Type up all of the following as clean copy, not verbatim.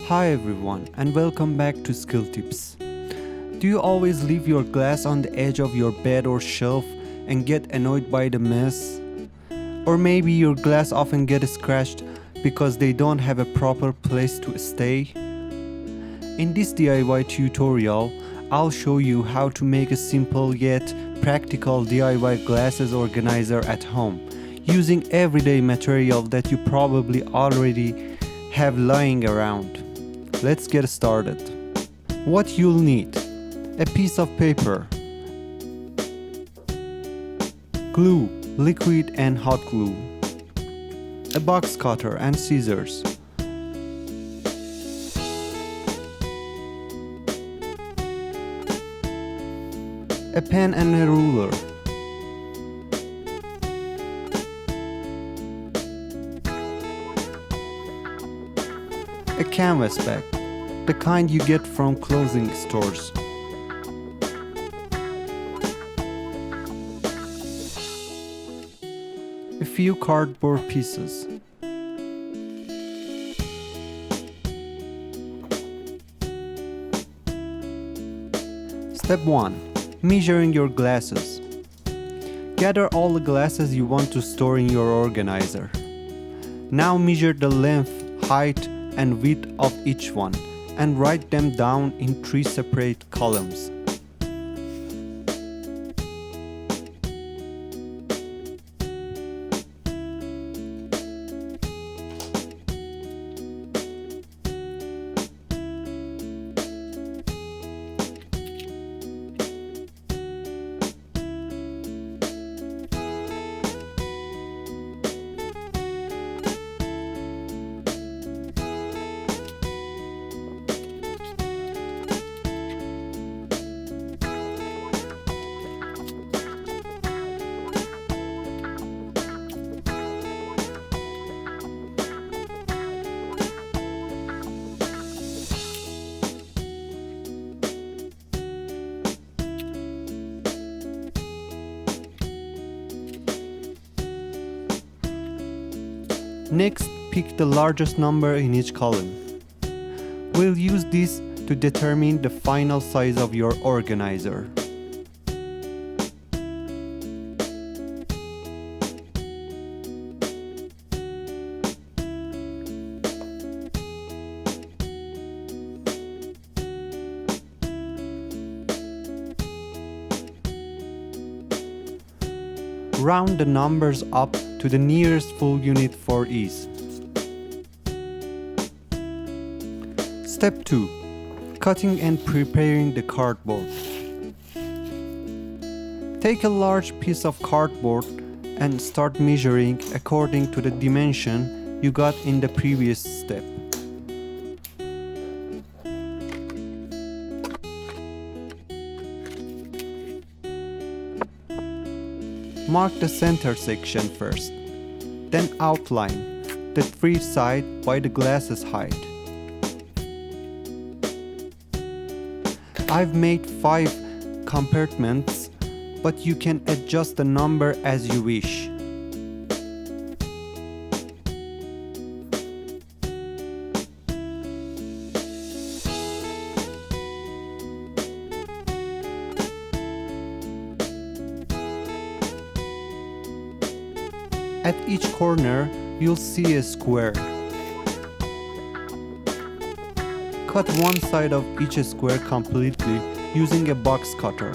Hi everyone and welcome back to Skill Tips. Do you always leave your glass on the edge of your bed or shelf and get annoyed by the mess? Or maybe your glass often gets scratched because they don't have a proper place to stay? In this DIY tutorial, I'll show you how to make a simple yet practical DIY glasses organizer at home using everyday material that you probably already have lying around. Let's get started. What you'll need: a piece of paper, glue, liquid and hot glue, a box cutter and scissors, a pen and a ruler, a canvas bag, the kind you get from clothing stores, a few cardboard pieces. Step 1. Measuring your glasses. Gather all the glasses you want to store in your organizer. Now measure the length, height, and width of each one and write them down in 3 separate columns. Next, pick the largest number in each column. We'll use this to determine the final size of your organizer. Round the numbers up to the nearest full unit for ease. Step 2. Cutting and preparing the cardboard. Take a large piece of cardboard and start measuring according to the dimension you got in the previous step. Mark the center section first, then outline the free side by the glasses height. I've made 5 compartments, but you can adjust the number as you wish. At each corner, you'll see a square. Cut one side of each square completely using a box cutter.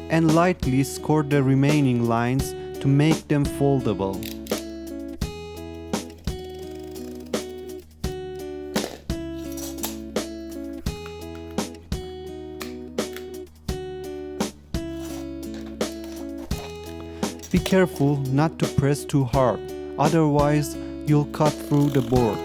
And lightly score the remaining lines to make them foldable. Be careful not to press too hard, otherwise you'll cut through the board.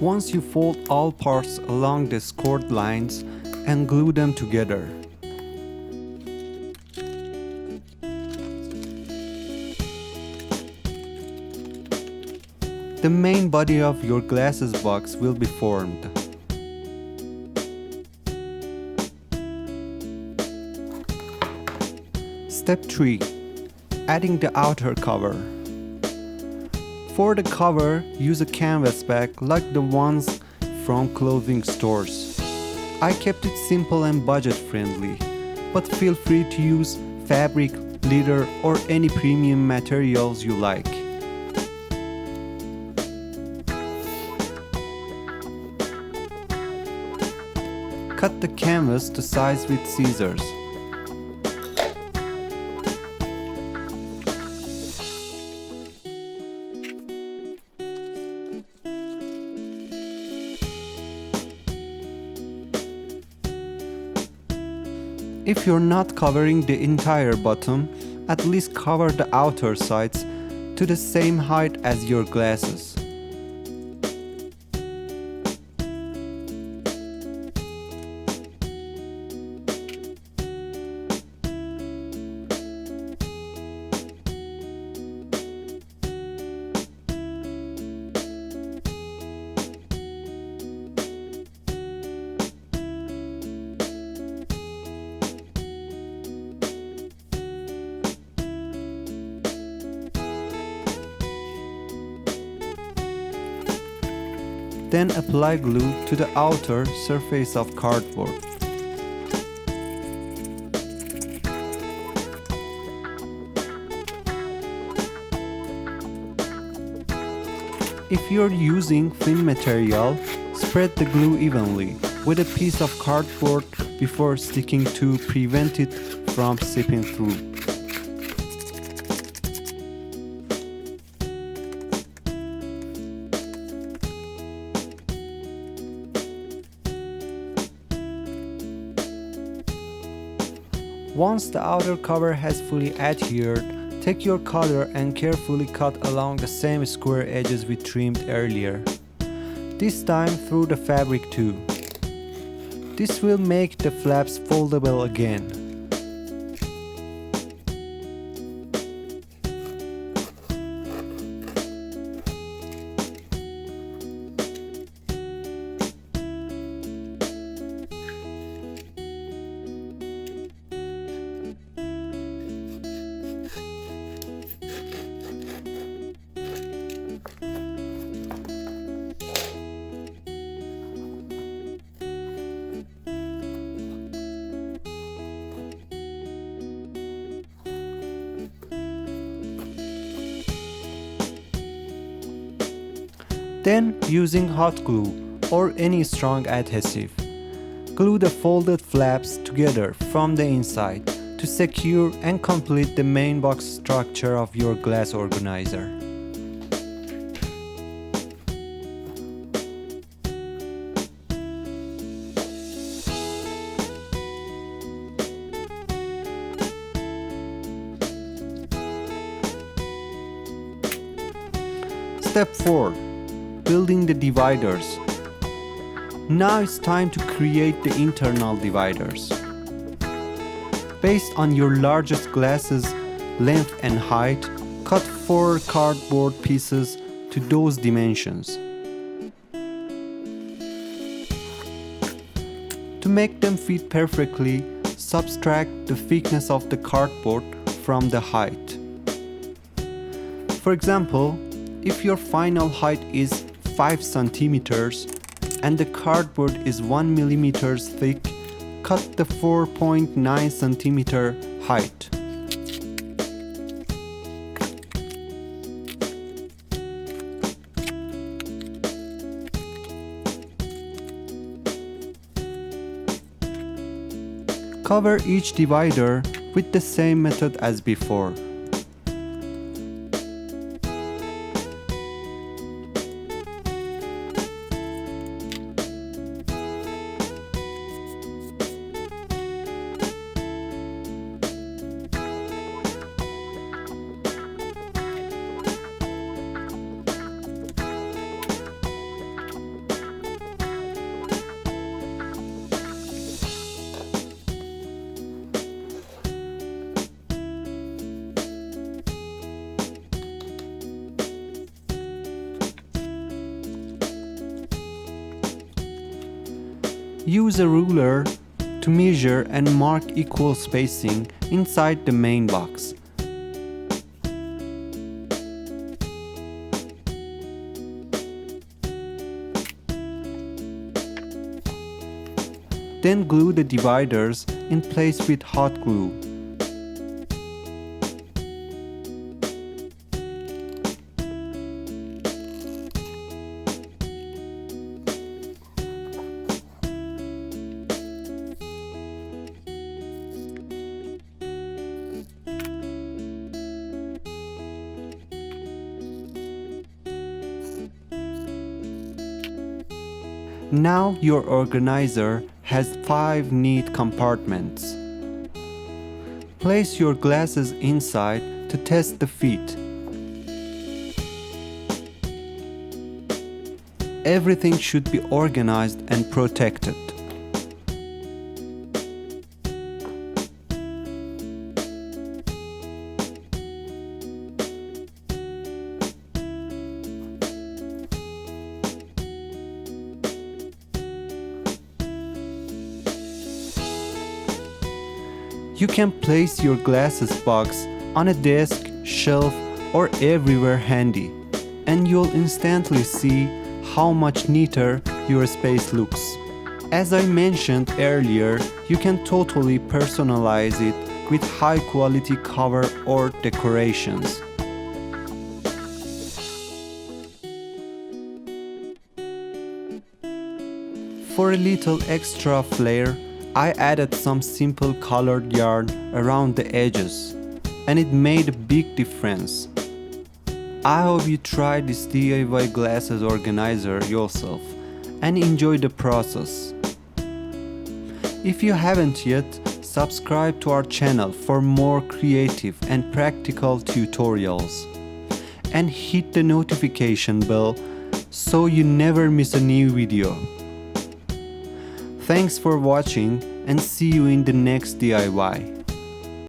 Once you fold all parts along the scored lines and glue them together. The main body of your glasses box will be formed. Step 3. Adding the outer cover. For the cover, use a canvas bag like the ones from clothing stores. I kept it simple and budget friendly, but feel free to use fabric, leather or any premium materials you like. Cut the canvas to size with scissors. If you're not covering the entire bottom, at least cover the outer sides to the same height as your glasses. Then apply glue to the outer surface of cardboard. If you're using thin material, spread the glue evenly with a piece of cardboard before sticking to prevent it from seeping through. Once the outer cover has fully adhered, take your cutter and carefully cut along the same square edges we trimmed earlier. This time through the fabric too. This will make the flaps foldable again. Then, using hot glue or any strong adhesive, glue the folded flaps together from the inside to secure and complete the main box structure of your glass organizer. Step 4. Building the dividers. Now it's time to create the internal dividers. Based on your largest glasses length and height, cut 4 cardboard pieces to those dimensions. To make them fit perfectly, subtract the thickness of the cardboard from the height. For example, if your final height is 5 centimeters and the cardboard is 1 millimeters thick, cut the 4.9 centimeter height. Cover each divider with the same method as before. Use a ruler to measure and mark equal spacing inside the main box. Then glue the dividers in place with hot glue. Now your organizer has 5 neat compartments. Place your glasses inside to test the fit. Everything should be organized and protected. You can place your glasses box on a desk, shelf, or everywhere handy, and you'll instantly see how much neater your space looks. As I mentioned earlier, you can totally personalize it with high quality cover or decorations. For a little extra flair, I added some simple colored yarn around the edges, and it made a big difference. I hope you try this DIY glasses organizer yourself and enjoy the process. If you haven't yet, subscribe to our channel for more creative and practical tutorials, and hit the notification bell so you never miss a new video. Thanks for watching, and see you in the next DIY.